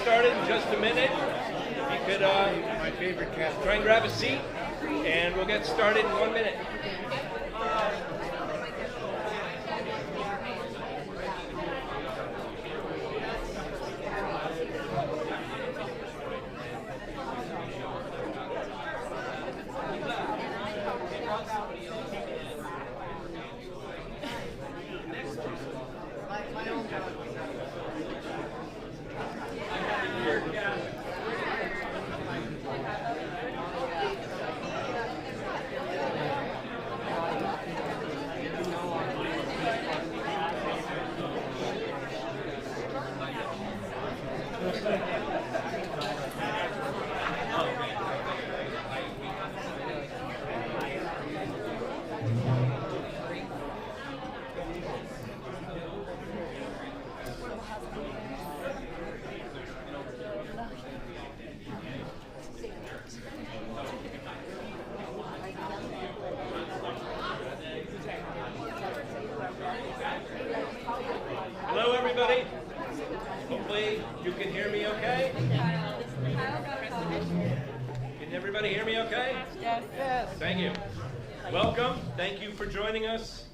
started in just a minute. If you could my favorite cat. Try and grab a seat, and we'll get started in 1 minute. Hello, everybody. Hopefully you can hear me okay. Can everybody hear me okay? Yes. Thank you. Welcome. Thank you for joining us.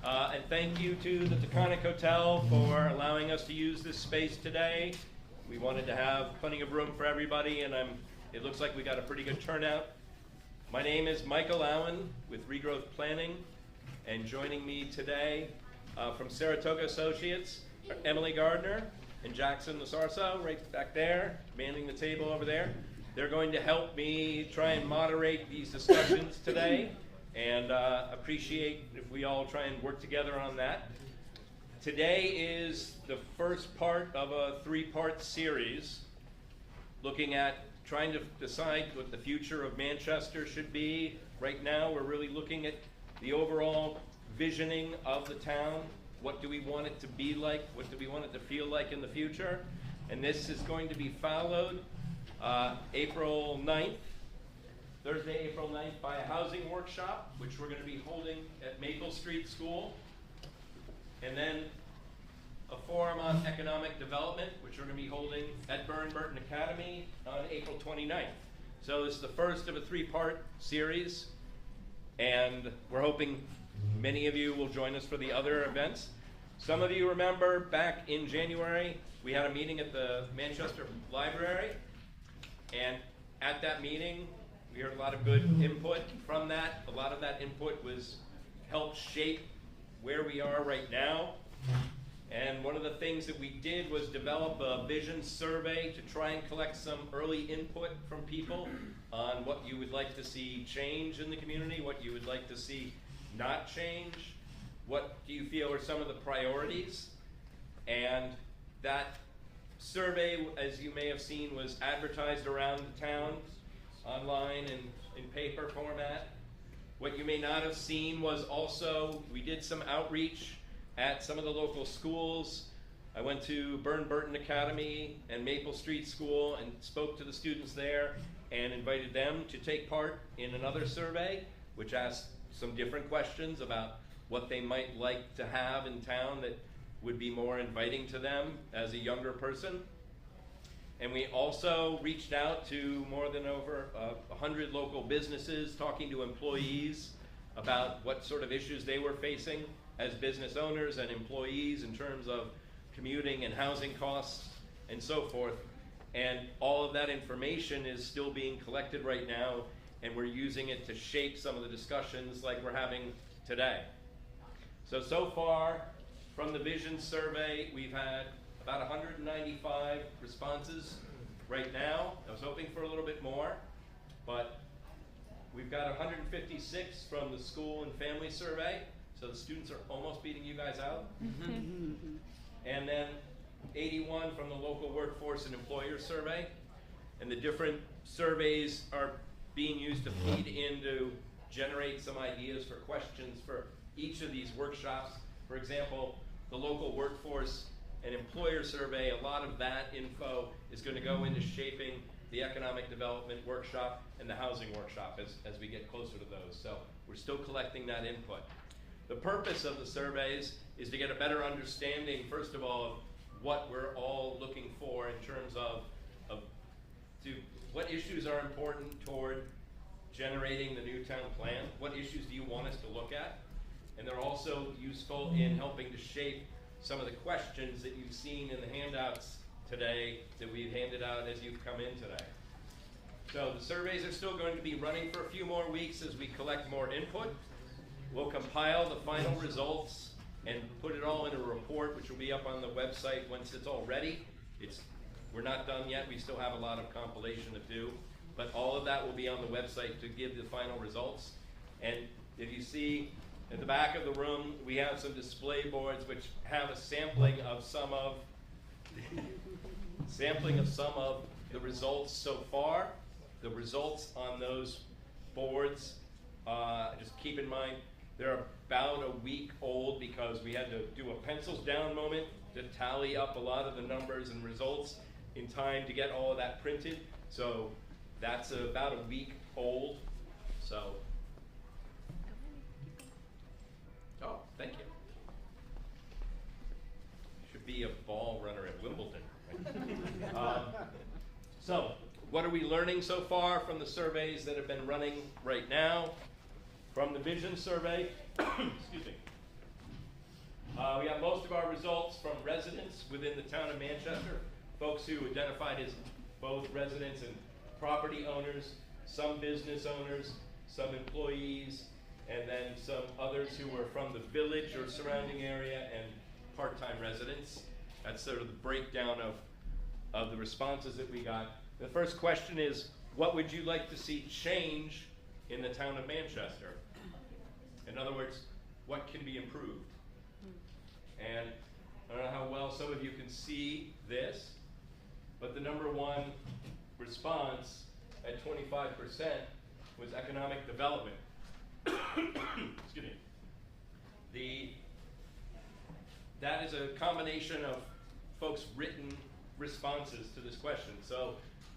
And thank you to the Taconic Hotel for allowing us to use this space today. We wanted to have plenty of room for everybody, and it looks like we got a pretty good turnout. My name is Michael Allen with Regrowth Planning, and joining me today from Saratoga Associates are Emily Gardner and Jackson Lasarso, right back there, manning the table over there. They're going to help me try and moderate these discussions today, and appreciate if we all try and work together on that. Today is the first part of a three-part series looking at trying to decide what the future of Manchester should be. Right now, we're really looking at the overall visioning of the town. What do we want it to be like? What do we want it to feel like in the future? And this is going to be followed April 9th, Thursday, April 9th, by a housing workshop, which we're going to be holding at Maple Street School. And then a forum on economic development, which we're going to be holding at Burton Academy on April 29th. So this is the first of a three-part series, and we're hoping many of you will join us for the other events. Some of you remember back in January, we had a meeting at the Manchester Library, and at that meeting, we heard a lot of good input from that. A lot of that input was helped shape where we are right now. And one of the things that we did was develop a vision survey to try and collect some early input from people on what you would like to see change in the community, what you would like to see not change, what do you feel are some of the priorities. And that survey, as you may have seen, was advertised around the town, online and in paper format. What you may not have seen was also, we did some outreach at some of the local schools. I went to Burton Academy and Maple Street School and spoke to the students there and invited them to take part in another survey, which asked some different questions about what they might like to have in town that would be more inviting to them as a younger person. And we also reached out to more than over 100 local businesses, talking to employees about what sort of issues they were facing as business owners and employees in terms of commuting and housing costs and so forth. And all of that information is still being collected right now, and we're using it to shape some of the discussions like we're having today. So far from the vision survey, we've had about 195 responses right now. I was hoping for a little bit more, but we've got 156 from the school and family survey. So the students are almost beating you guys out. And then 81 from the local workforce and employer survey. And the different surveys are being used to feed in to generate some ideas for questions for each of these workshops. For example, the local workforce and employer survey, a lot of that info is going to go into shaping the economic development workshop and the housing workshop as we get closer to those. So we're still collecting that input. The purpose of the surveys is to get a better understanding, first of all, of what we're all looking for in terms of what issues are important toward generating the new town plan, what issues do you want us to look at, and they're also useful in helping to shape some of the questions that you've seen in the handouts today that we've handed out as you've come in today. So the surveys are still going to be running for a few more weeks as we collect more input. We'll compile the final results and put it all in a report, which will be up on the website once it's all ready. We're not done yet. We still have a lot of compilation to do, but all of that will be on the website to give the final results. And if you see at the back of the room, we have some display boards which have a sampling of some of the results so far. The results on those boards, just keep in mind, they're about a week old because we had to do a pencils down moment to tally up a lot of the numbers and results in time to get all of that printed. So that's about a week old. So, oh, thank you. Should be a ball runner at Wimbledon. Right? So, what are we learning so far from the surveys that have been running right now? From the vision survey, excuse me. We have most of our results from residents within the town of Manchester, folks who identified as both residents and property owners, some business owners, some employees, and then some others who were from the village or surrounding area and part-time residents. That's sort of the breakdown of the responses that we got. The first question is, what would you like to see change in the town of Manchester? In other words, what can be improved? And I don't know how well some of you can see this, but the number one response at 25% was economic development. Excuse me. That is a combination of folks' written responses to this question. So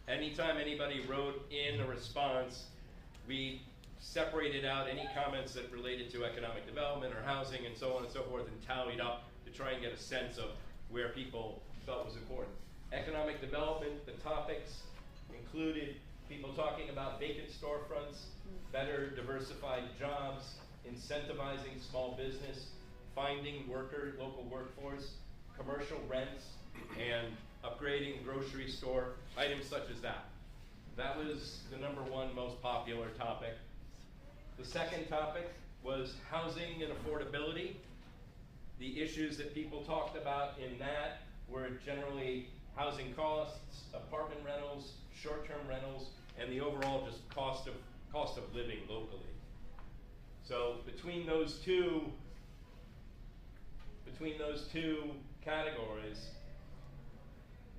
anytime anybody wrote in a response, we separated out any comments that related to economic development or housing and so on and so forth and tallied up to try and get a sense of where people felt was important. Economic development, the topics included people talking about vacant storefronts, better diversified jobs, incentivizing small business, finding local workforce, commercial rents, and upgrading grocery store, items such as that. That was the number one most popular topic. The second topic was housing and affordability. The issues that people talked about in that were generally housing costs, apartment rentals, short-term rentals, and the overall just cost of living locally. So between those two categories,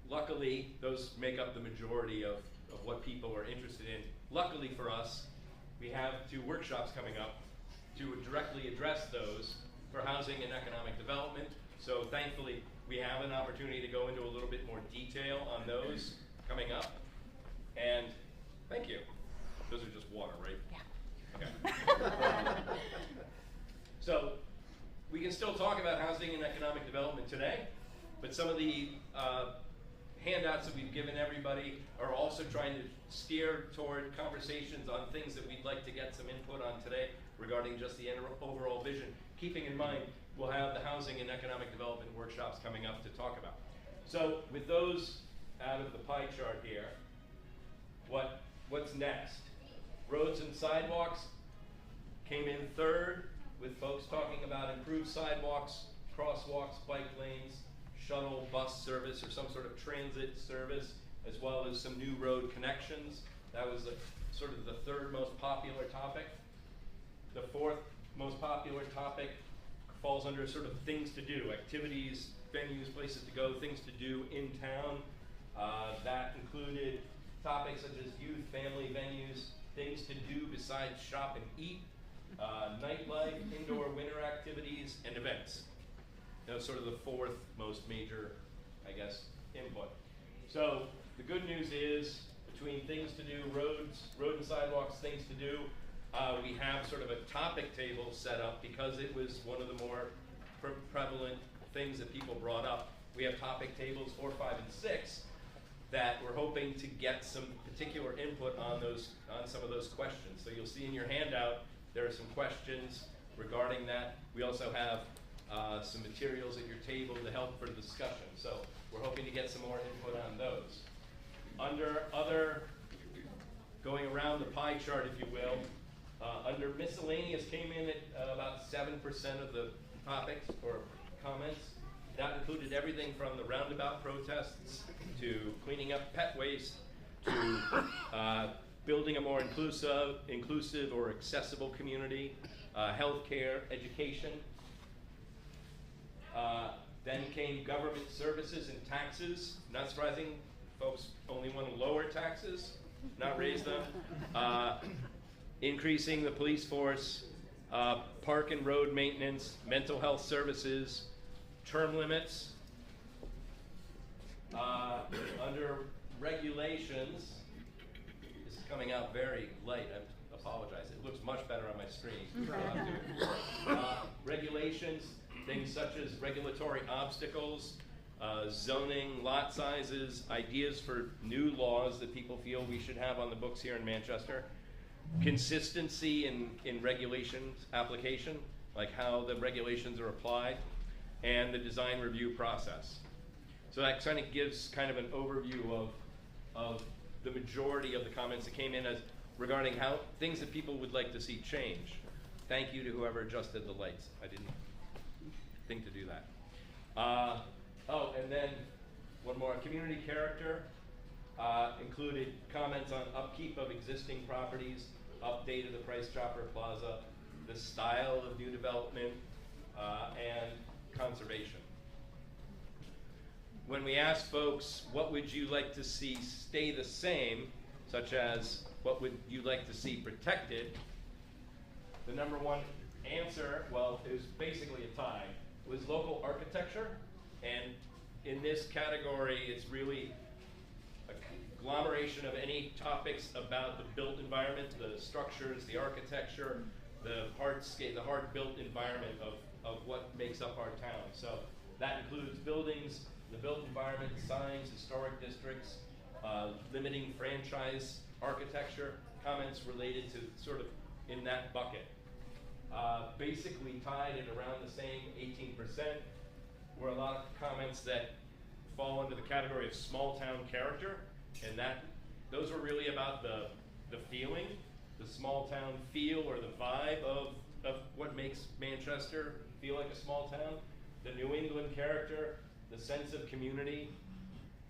luckily those make up the majority of what people are interested in. Luckily for us, we have 2 workshops coming up to directly address those for housing and economic development. So thankfully, we have an opportunity to go into a little bit more detail on those coming up. And thank you. Those are just water, right? Yeah. Okay. So we can still talk about housing and economic development today, but some of the handouts that we've given everybody are also trying to steer toward conversations on things that we'd like to get some input on today regarding just the overall vision, keeping in mind we'll have the housing and economic development workshops coming up to talk about. So with those out of the pie chart here, what's next? Roads and sidewalks came in third, with folks talking about improved sidewalks, crosswalks, bike lanes, shuttle bus service or some sort of transit service, as well as some new road connections. That was sort of the third most popular topic. The fourth most popular topic falls under sort of things to do, activities, venues, places to go, things to do in town. That included topics such as youth, family venues, things to do besides shop and eat, nightlife, indoor winter activities, and events. That was sort of the fourth most major, I guess, input. So the good news is, between things to do, road and sidewalks, things to do, we have sort of a topic table set up because it was one of the more prevalent things that people brought up. we have topic tables 4, 5, and 6 that we're hoping to get some particular input on some of those questions. So you'll see in your handout there are some questions regarding that. We also have some materials at your table to help for the discussion. So we're hoping to get some more input on those. Under other, going around the pie chart, if you will, under miscellaneous came in at about 7% of the topics or comments. That included everything from the roundabout protests to cleaning up pet waste to building a more inclusive or accessible community, healthcare, education. Then came government services and taxes. Not surprising, folks only want to lower taxes, not raise them. Increasing the police force, park and road maintenance, mental health services, term limits. Under regulations, this is coming out very light, I apologize. It looks much better on my screen. Regulations, things such as regulatory obstacles, zoning, lot sizes, ideas for new laws that people feel we should have on the books here in Manchester. Consistency in regulations application, like how the regulations are applied, and the design review process. So that kind of gives kind of an overview of the majority of the comments that came in as regarding how things that people would like to see change. Thank you to whoever adjusted the lights. I didn't think to do that. Oh, and then one more, community character. Included comments on upkeep of existing properties, update of the Price Chopper Plaza, the style of new development, and conservation. When we asked folks, what would you like to see stay the same, such as what would you like to see protected, the number one answer, well, it was basically a tie, was local architecture. And in this category, it's really a conglomeration of any topics about the built environment, the structures, the architecture, the hardscape, the hard-built environment of what makes up our town. So that includes buildings, the built environment, signs, historic districts, limiting franchise architecture, comments related to sort of in that bucket. Basically tied at around the same 18% were a lot of comments that fall under the category of small town character, and those were really about the feeling, the small town feel or the vibe of what makes Manchester feel like a small town, the New England character, the sense of community,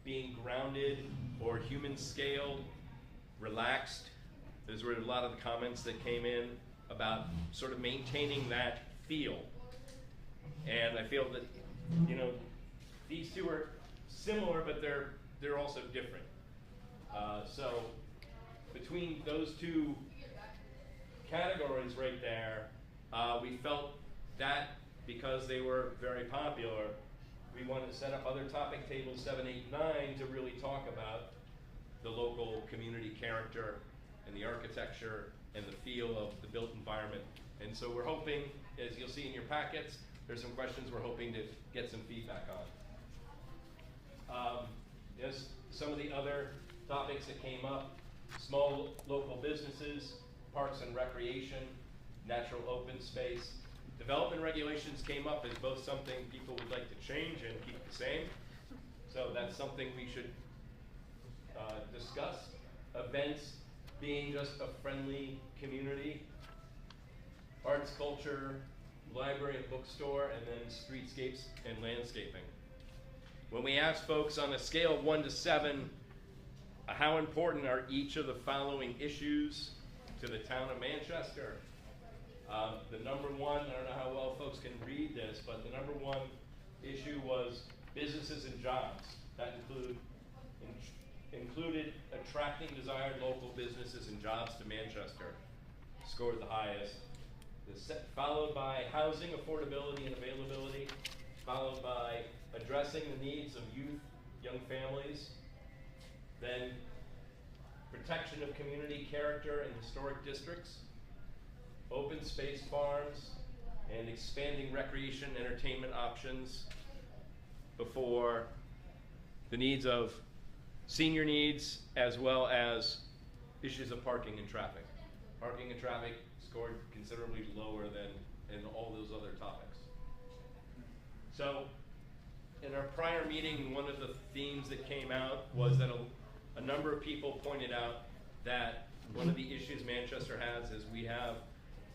being grounded or human scaled, relaxed. Those were a lot of the comments that came in about sort of maintaining that feel. And I feel that, you know, these two are similar, but they're also different. So between those two categories right there, we felt that because they were very popular, we wanted to set up other topic tables 7, 8, 9 to really talk about the local community character and the architecture and the feel of the built environment. And so we're hoping, as you'll see in your packets, there's some questions we're hoping to get some feedback on. There's some of the other topics that came up: small local businesses, parks and recreation, natural open space. Development regulations came up as both something people would like to change and keep the same. So that's something we should discuss. Events being just a friendly community. Arts, culture, library and bookstore, and then streetscapes and landscaping. When we asked folks on a scale of 1 to 7, how important are each of the following issues to the town of Manchester? The number one, I don't know how well folks can read this, but the number one issue was businesses and jobs. That included attracting desired local businesses and jobs to Manchester. Scored the highest. Followed by housing affordability and availability. Followed by addressing the needs of youth, young families. Then protection of community character in historic districts. Open space farms, and expanding recreation entertainment options, before the needs of senior needs as well as issues of parking and traffic. Parking and traffic scored considerably lower than in all those other topics. So in our prior meeting, one of the themes that came out was that a number of people pointed out that one of the issues Manchester has is we have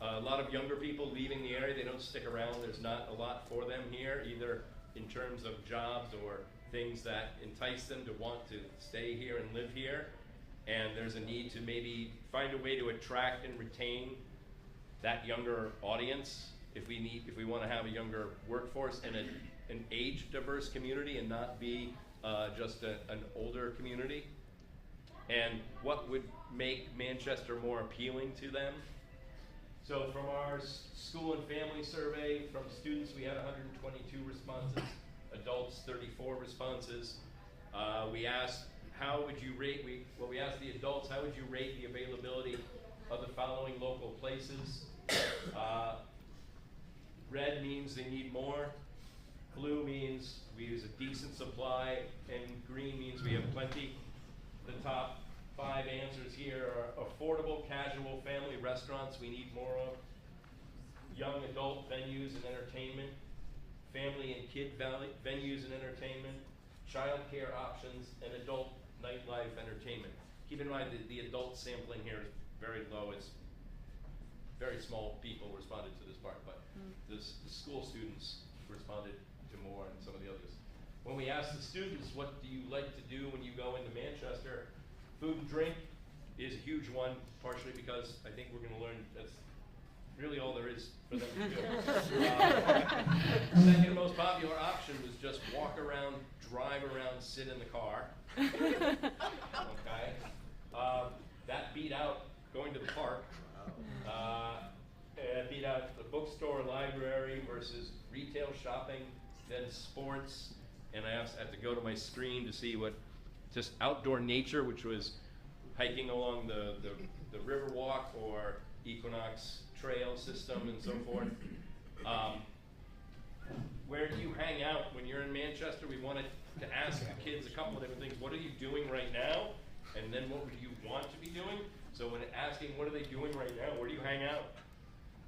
a lot of younger people leaving the area. They don't stick around. There's not a lot for them here, either in terms of jobs or things that entice them to want to stay here and live here. And there's a need to maybe find a way to attract and retain that younger audience if we want to have a younger workforce and an age diverse community and not be just an older community. And what would make Manchester more appealing to them? So from our school and family survey, from students we had 122 responses, adults 34 responses. We asked, how would you rate, we asked the adults, how would you rate the availability of the following local places? Red means they need more, blue means we use a decent supply, and green means we have plenty. The top 5 answers here are affordable, casual, family restaurants we need more of, young adult venues and entertainment, family and kid venues and entertainment, child care options, and adult nightlife entertainment. Keep in mind that the adult sampling here is very low. It's very small people responded to this part, but the school students responded to more and some of the others. When we asked the students, what do you like to do when you go into Manchester? Food and drink is a huge one, partially because I think we're going to learn that's really all there is for them to do. Second most popular option was just walk around, drive around, sit in the car. Okay. That beat out going to the park. It beat out the bookstore, library versus retail shopping, then sports. And I have to go to my screen to see what just outdoor nature, which was hiking along the river walk or Equinox trail system and so forth. Where do you hang out when you're in Manchester? We wanted to ask the kids a couple of different things. What are you doing right now? And then what would you want to be doing? So when asking what are they doing right now, where do you hang out?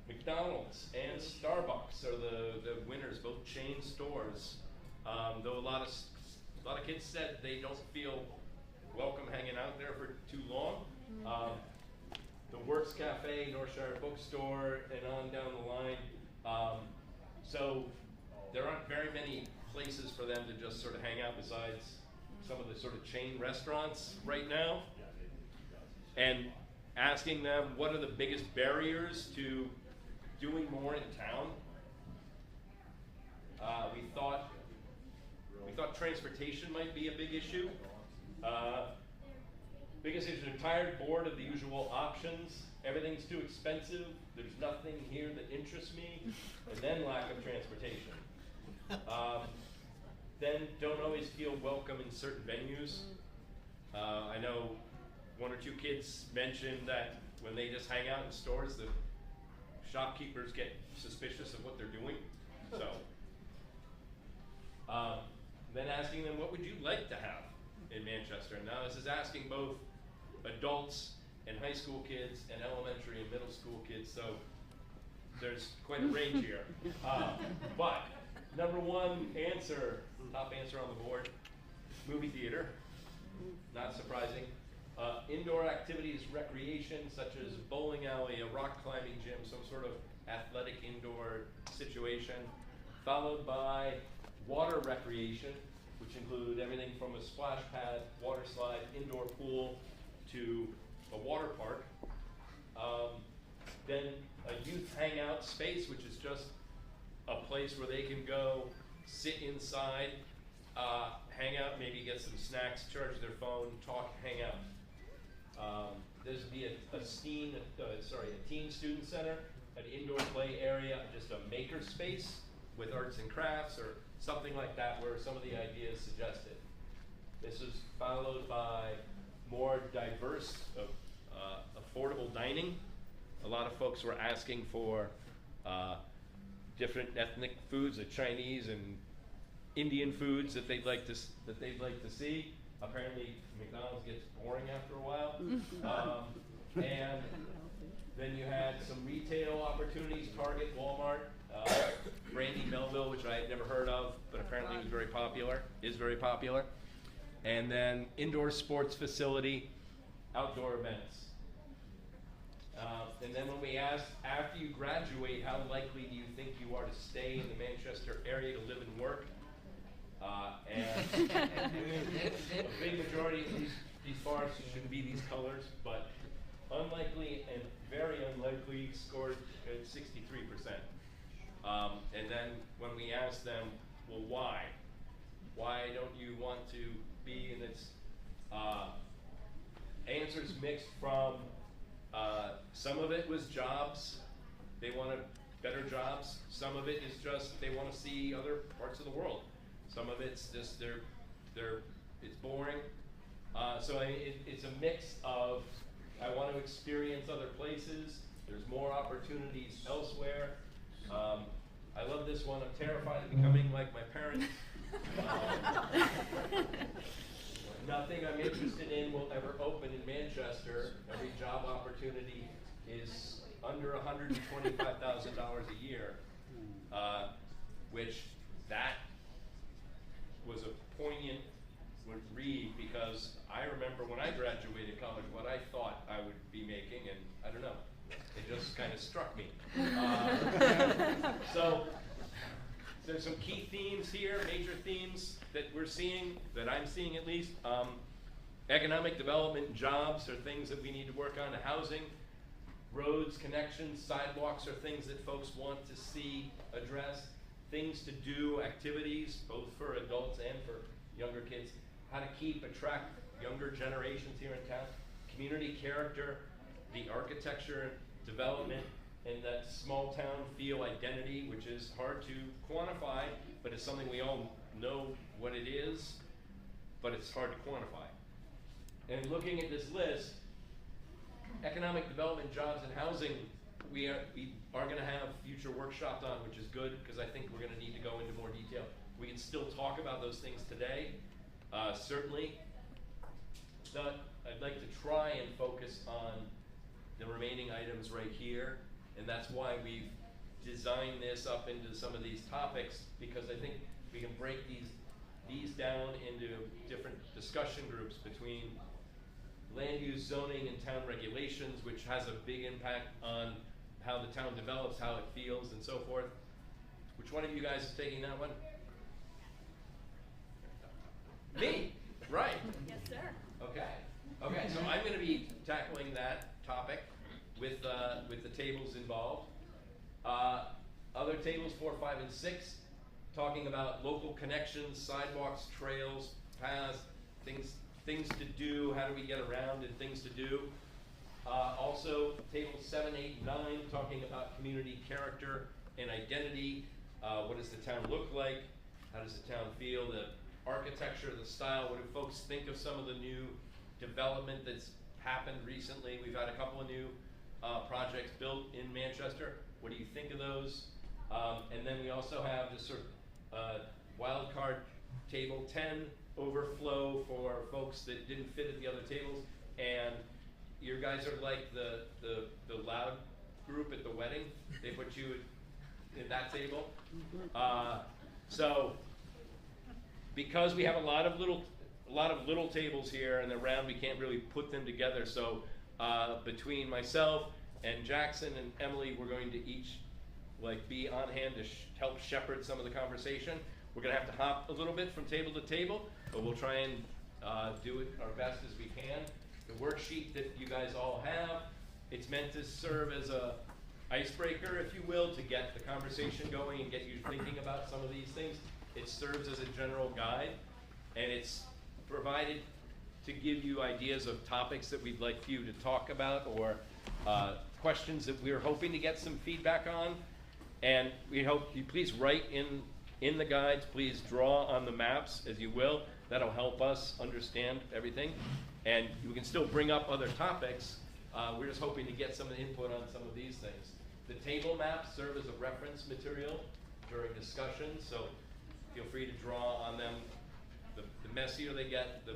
McDonald's and Starbucks are the winners, both chain stores. Though a lot of kids said they don't feel welcome hanging out there for too long. The Works Cafe, Northshire Bookstore, and on down the line. So there aren't very many places for them to just sort of hang out besides some of the sort of chain restaurants right now. And asking them what are the biggest barriers to doing more in town. We thought transportation might be a big issue. Biggest issue, they're tired, bored of the usual options. Everything's too expensive. There's nothing here that interests me. And then lack of transportation. Then don't always feel welcome in certain venues. I know 1 or 2 kids mentioned that when they just hang out in stores, the shopkeepers get suspicious of what they're doing. So, then asking them, what would you like to have in Manchester? Now this is asking both adults and high school kids and elementary and middle school kids, so there's quite a range here. But number 1 answer, top answer on the board, movie theater, not surprising. Indoor activities, recreation, such as bowling alley, a rock climbing gym, some sort of athletic indoor situation, followed by water recreation, which include everything from a splash pad, water slide, indoor pool, to a water park. Then a youth hangout space, which is just a place where they can go, sit inside, hang out, maybe get some snacks, charge their phone, talk, hang out. There's be a teen student center, an indoor play area, just a maker space with arts and crafts or something like that where some of the ideas suggested. This is followed by more diverse, affordable dining. A lot of folks were asking for different ethnic foods, like Chinese and Indian foods that they'd like to see. Apparently, McDonald's gets boring after a while. And then you had some retail opportunities: Target, Walmart, Brandy Melville, which I had never heard of, but apparently was very popular. Is very popular. And then indoor sports facility, outdoor events. And then when we asked, after you graduate, how likely do you think you are to stay in the Manchester area to live and work? And a big majority of these bars shouldn't be these colors, but unlikely and very unlikely scored at 63%. And then when we asked them, well, why? Why don't you want to be in its answers mixed from some of it was jobs. They wanted better jobs. Some of it is just they want to see other parts of the world. Some of it's just it's boring. So it's a mix of I want to experience other places. There's more opportunities elsewhere. I love this one. I'm terrified of becoming like my parents. Nothing I'm interested in will ever open in Manchester. Every job opportunity is under $125,000 a year, which that was a poignant read because I remember when I graduated college what I thought I would be making, and I don't know, it just kind of struck me. So there's some key themes here, major themes that we're seeing, that I'm seeing at least. Economic development, jobs are things that we need to work on. Housing, roads, connections, sidewalks are things that folks want to see addressed. Things to do, activities, both for adults and for younger kids. How to attract younger generations here in town. Community character, the architecture, development, and that small town feel identity, which is hard to quantify, but it's something we all know what it is, but it's hard to quantify. And looking at this list, economic development, jobs, and housing, we are going to have future workshops on, which is good, because I think we're going to need to go into more detail. We can still talk about those things today, certainly. But I'd like to try and focus on the remaining items right here, and that's why we've designed this up into some of these topics, because I think we can break these down into different discussion groups between land use, zoning, and town regulations, which has a big impact on how the town develops, how it feels, and so forth. Which one of you guys is taking that one? Me, right. Yes, sir. Okay, so I'm going to be tackling that topic with the tables involved. Other tables 4, 5, and 6, talking about local connections, sidewalks, trails, paths, things to do, how do we get around, and things to do. Also, tables 7, 8, 9, talking about community character and identity. What does the town look like? How does the town feel? The architecture, the style. What do folks think of some of the new development that's happened recently? We've had a couple of new projects built in Manchester. What do you think of those? And then we also have this sort of wild card table 10 overflow for folks that didn't fit at the other tables. And your guys are like the loud group at the wedding. They put you in that table. So because we have a lot of little tables here and they're round, we can't really put them together. So between myself and Jackson and Emily, we're going to each be on hand to help shepherd some of the conversation. We're going to have to hop a little bit from table to table, but we'll try and do it our best as we can. The worksheet that you guys all have, it's meant to serve as a icebreaker, if you will, to get the conversation going and get you thinking about some of these things. It serves as a general guide, and it's provided to give you ideas of topics that we'd like you to talk about, or questions that we're hoping to get some feedback on. And we hope you please write in the guides, please draw on the maps as you will. That'll help us understand everything. And you can still bring up other topics. We're just hoping to get some input on some of these things. The table maps serve as a reference material during discussion, so feel free to draw on them. The messier they get, the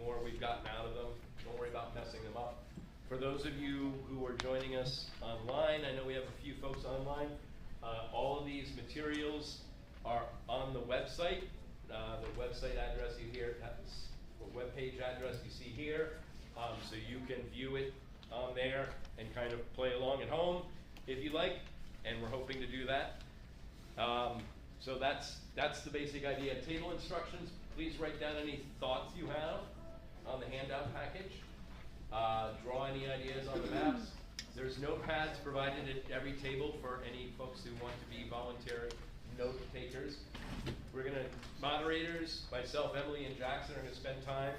more we've gotten out of them. Don't worry about messing them up. For those of you who are joining us online, I know we have a few folks online. All of these materials are on the website. The website address you hear, or webpage address you see here. So you can view it on there and kind of play along at home if you like, and we're hoping to do that. So that's the basic idea. Table instructions, please write down any thoughts you have on the handout package. Draw any ideas on the maps. There's notepads provided at every table for any folks who want to be voluntary note takers. We're gonna, moderators, myself, Emily, and Jackson are gonna spend time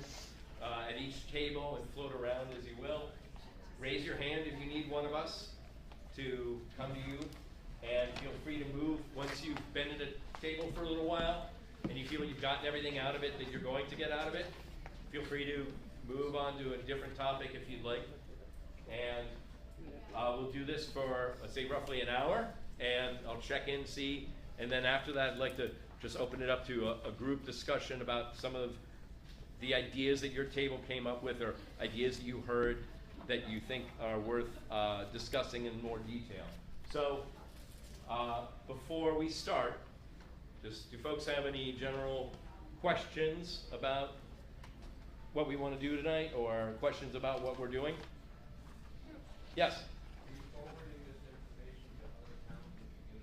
at each table and float around as you will. Raise your hand if you need one of us to come to you, and feel free to move once you've been at a table for a little while and you feel you've gotten everything out of it that you're going to get out of it. Feel free to move on to a different topic if you'd like. And we'll do this for, let's say, roughly an hour, and I'll check in, see, and then after that I'd like to just open it up to a group discussion about some of the ideas that your table came up with, or ideas that you heard that you think are worth discussing in more detail. So before we start, do folks have any general questions about what we want to do tonight, or questions about what we're doing? Yes? Are you forwarding this information to other towns and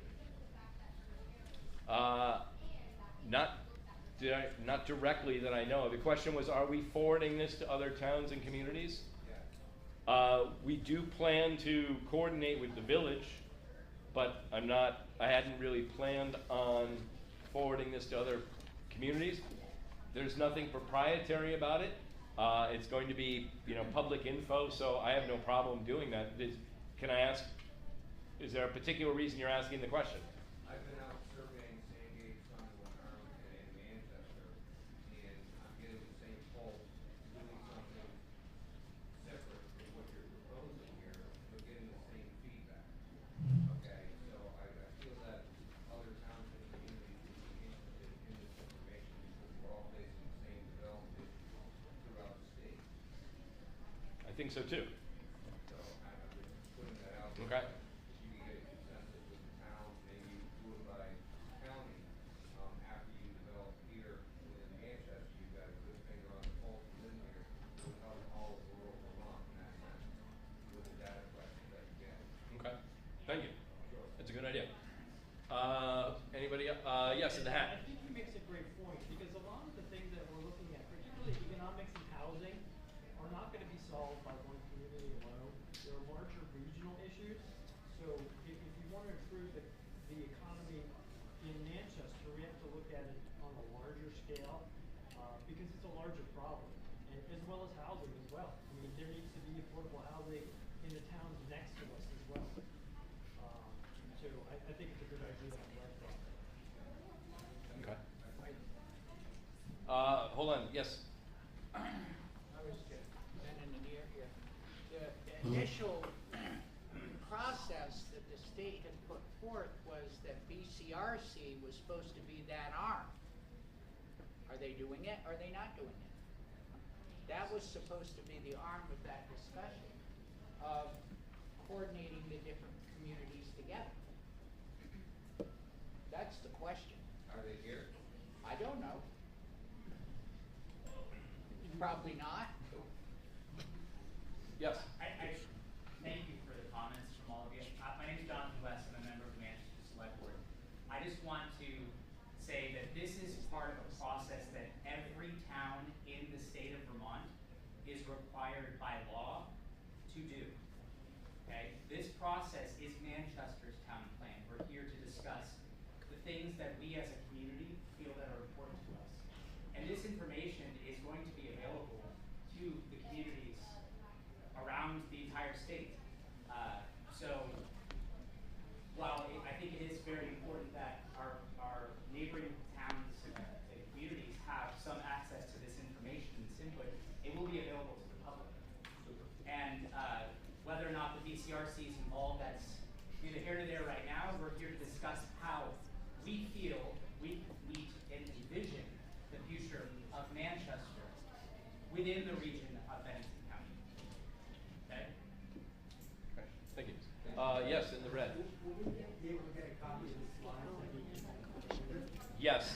communities? Not directly that I know of. The question was, are we forwarding this to other towns and communities? Yeah. We do plan to coordinate with the village, but I hadn't really planned on forwarding this to other communities. There's nothing proprietary about it. It's going to be, public info, so I have no problem doing that. Can I ask, is there a particular reason you're asking the question? I've been out surveying Sandgate, Sunderland, Arlington, and Manchester, and I'm getting the same pulse, doing something separate from what you're proposing here, but getting the same feedback. Okay, so I feel that other towns and communities would be interested in this information because we're all facing the same development throughout the state. I think so too. So I'm just putting that out there. Okay. If you can get a consensus with the towns, maybe do it by county. After you develop here within Manchester, you've got a good finger on the pulse within here. It would help all of rural Vermont in that sense with the data collection that you get. Okay. Thank you. Sure. That's a good idea. Anybody else? Yes, in the hat. I think he makes a great point, because a lot of the things that we're looking at, particularly economics and housing, are not going to be solved by one community alone. There are larger regional issues. So if you want to improve the economy in Manchester, we have to look at it on a larger scale, because it's a larger problem, and as well as housing as well. I mean, there needs to be affordable housing in the towns next to us as well. So I think it's a good idea on that front. Okay. Hold on. Yes. I was bending an ear here. The initial process that the state had put forth was that BCRC was supposed to be that arm. Are they doing it? Are they not doing it? That was supposed to be the arm of that discussion of coordinating the different communities together. That's the question. Are they here? I don't know. Probably not. Yes. I thank you for the comments from all of you. My name is Jonathan West. I'm a member of the Manchester Select Board. I just want to say that this is part of a process that every town in the state of Vermont is required by law to do. Okay? This process is Manchester's town plan. We're here to discuss the things that we as a community feel that are important to us. And this information is going to be available to the communities around the entire state. So while I think it is very important that our neighboring towns and communities have some access to this information and this input, it will be available to the public. And whether or not the BCRC is involved, that's neither here nor there right now. We're here to discuss how we feel we can meet in within the region of Bennington County. Okay? Okay, thank you. Yes, in the red. Will we be able to get a copy of the slides that we Yes,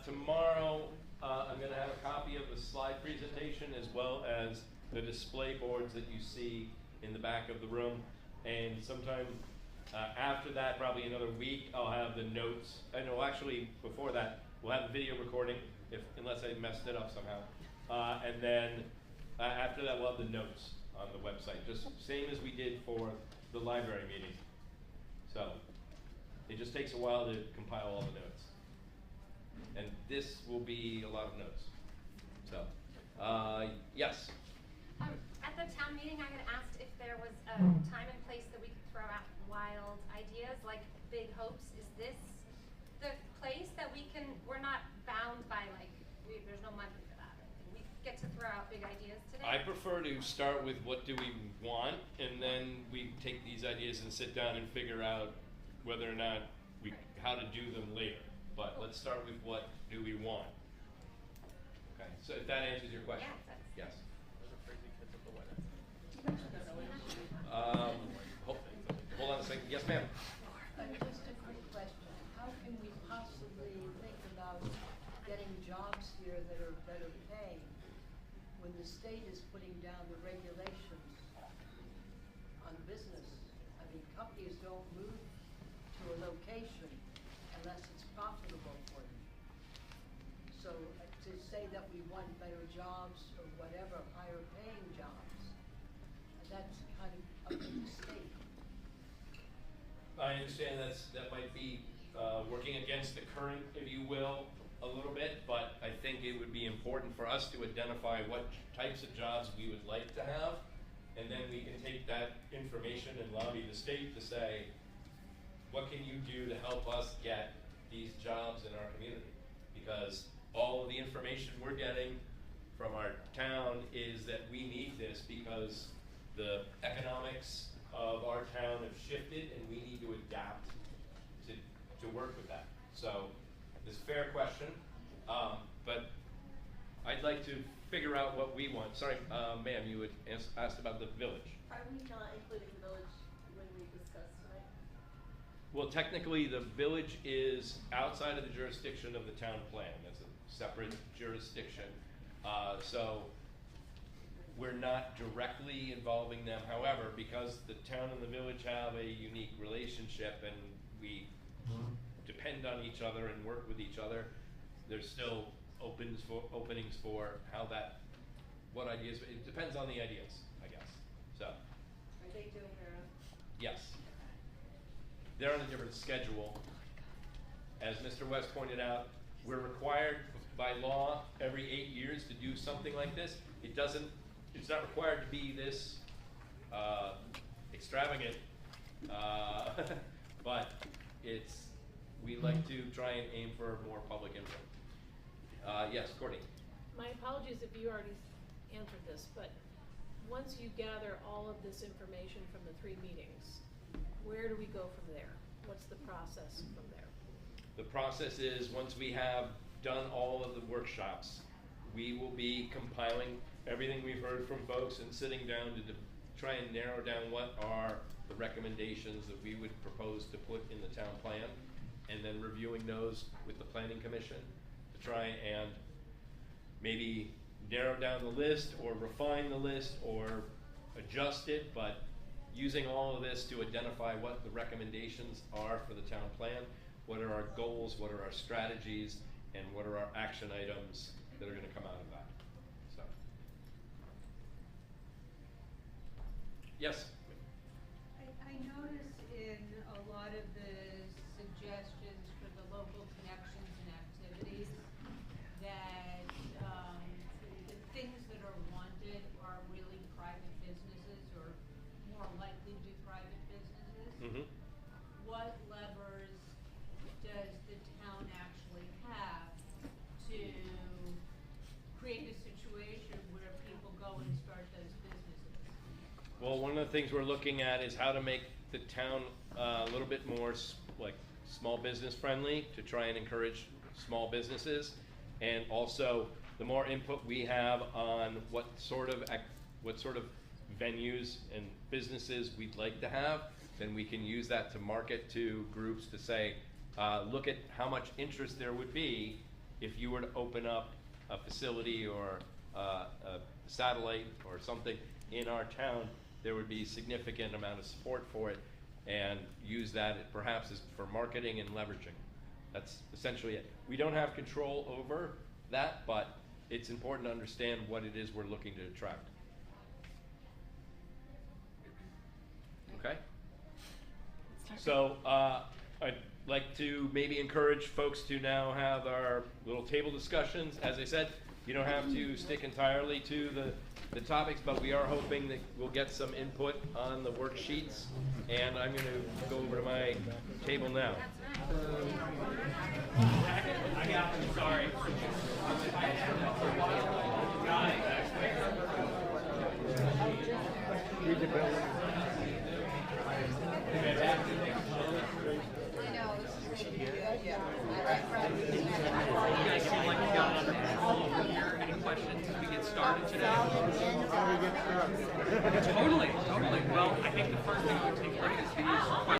tomorrow I'm going to have a copy of the slide presentation as well as the display boards that you see in the back of the room. And sometime after that, probably another week, I'll have the notes. I know actually before that, we'll have the video recording, unless I messed it up somehow. And then after that, we'll have the notes on the website, just same as we did for the library meeting. So it just takes a while to compile all the notes. And this will be a lot of notes. So, yes. At the town meeting, I had asked if there was a time and place that we could throw out wild ideas, like big hopes. Is this the place that we're not bound by, like, there's no money for that. We get to throw out big ideas today? I prefer to start with what do we want, and then we take these ideas and sit down and figure out whether or not how to do them later. But let's start with what do we want. Okay, so if that answers your question. Yeah, yes. Hold on a second. Yes, ma'am. Just a quick question. How can we possibly think about getting jobs here that are better paying when the state is putting down the regulations on business? I mean, companies don't move to a location unless it's profitable for them. So to say that we want better jobs or whatever, higher paying jobs, that's kind of up to the state. I understand that might be working against the current, if you will, a little bit, but I think it would be important for us to identify what types of jobs we would like to have, and then we can take that information and lobby the state to say, what can you do to help us get these jobs in our community? Because all of the information we're getting from our town is that we need this because the economics of our town have shifted and we need to adapt to work with that. So it's a fair question, but I'd like to figure out what we want. Sorry, ma'am, you had asked about the village. Are we not including the village when we discuss tonight? Well, technically, the village is outside of the jurisdiction of the town plan. That's a separate jurisdiction. So we're not directly involving them. However, because the town and the village have a unique relationship and we depend on each other and work with each other, there's still openings for what ideas, it depends on the ideas, I guess. So. Are they doing their own? Yes. They're on a different schedule. As Mr. West pointed out, we're required by law every 8 years to do something like this. It's not required to be this extravagant, but we like to try and aim for more public input. Yes, Courtney. My apologies if you already answered this, but once you gather all of this information from the 3 meetings, where do we go from there? What's the process from there? The process is, once we have done all of the workshops, we will be compiling everything we've heard from folks and sitting down to try and narrow down what are the recommendations that we would propose to put in the town plan, and then reviewing those with the planning commission to try and maybe narrow down the list or refine the list or adjust it, but using all of this to identify what the recommendations are for the town plan, what are our goals, what are our strategies, and what are our action items that are going to come out of that. So, yes? I noticed in a lot of the suggestions for the local connections and activities that the things that are wanted are really private businesses or more likely to be private businesses. Mm-hmm. What levers does the town actually have to create a situation where people go and start those businesses? Well, one of the things we're looking at is how to make the town a little bit more like small business friendly, to try and encourage small businesses, and also the more input we have on what sort of venues and businesses we'd like to have, then we can use that to market to groups to say, look at how much interest there would be if you were to open up a facility or a satellite or something in our town. There would be significant amount of support for it, and use that perhaps as for marketing and leveraging. That's essentially it. We don't have control over that, but it's important to understand what it is we're looking to attract. Okay? So I'd like to maybe encourage folks to now have our little table discussions. As I said, you don't have to stick entirely to the topics, but we are hoping that we'll get some input on the worksheets. And I'm going to go over to my table now. I got them, sorry. Got it. You guys seem like you got it under control over here. Any questions as we get started today? Totally. Well, I think the first thing we'll take a look at is the